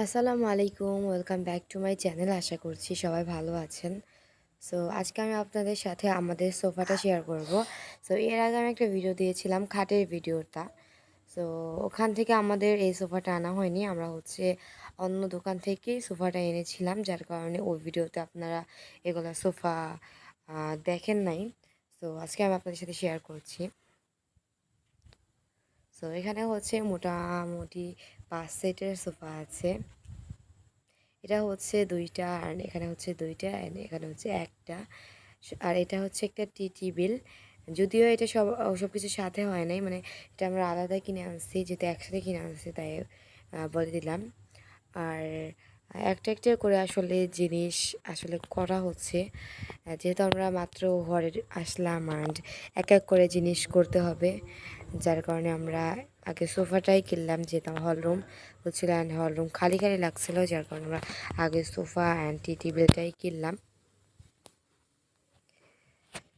আসসালামু আলাইকুম, welcome back to my channel. আশা করছি সবাই ভালো আছেন। সো আজকে আমি আপনাদের সাথে আমাদের সোফাটা শেয়ার করব। সো এর আগে আমি একটা ভিডিও দিয়েছিলাম, খাটের ভিডিওটা। সো ওখান থেকে আমাদের এই সোফাটা আনা হয়নি, আমরা অন্য দোকান থেকেই সোফাটা এনেছিলাম, যার কারণে ওই ভিডিওতে আপনারা এগুলো সোফা দেখেন নাই। সো আজকে আমি আপনাদের সাথে শেয়ার করছি। সো এখানে মোটামুটি 5 সেটের সোফা আছে। এটা হচ্ছে 2টা, আর এখানে হচ্ছে 2টা, অ্যান্ড এখানে হচ্ছে একটা। আর এটা হচ্ছে একটা টি টেবিল। যদিও এটা সব কিছু সাথে হয় নাই, মানে এটা আমরা আলাদা কিনে আনছি, যেহেতু একসাথে কিনে আনছি তাই বলে দিলাম। আর একটা একটা করে আসলে জিনিস করা হচ্ছে, যেহেতু আমরা মাত্র ঘরে আসলাম অ্যান্ড এক এক করে জিনিস করতে হবে, যার কারণে আমরা আগে সোফাটাই কিনলাম, যেহেতু হল রুম হচ্ছিল অ্যান্ড হল রুম খালি খালি লাগছিলো, যার কারণে আমরা আগে সোফা অ্যান্ড টি টেবিলটাই কিনলাম।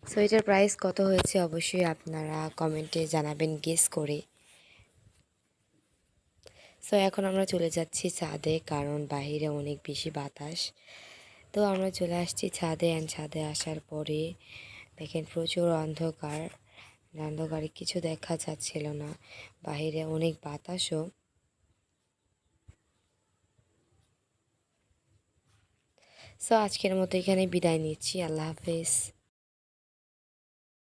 সো এটার প্রাইস কত হয়েছে অবশ্যই আপনারা কমেন্টে জানাবেন গেস করে। সো এখন আমরা চলে যাচ্ছি ছাদে, কারণ বাইরে অনেক বেশি বাতাস। তো আমরা চলে আসছি ছাদে, অ্যান্ড ছাদে আসার পরে দেখেন প্রচুর অন্ধকার। অন্ধকারে কিছু দেখা যাচ্ছিল না, বাইরে অনেক বাতাসও। সো আজকের মতো এখানে বিদায় নিচ্ছি, আল্লাহ হাফেজ।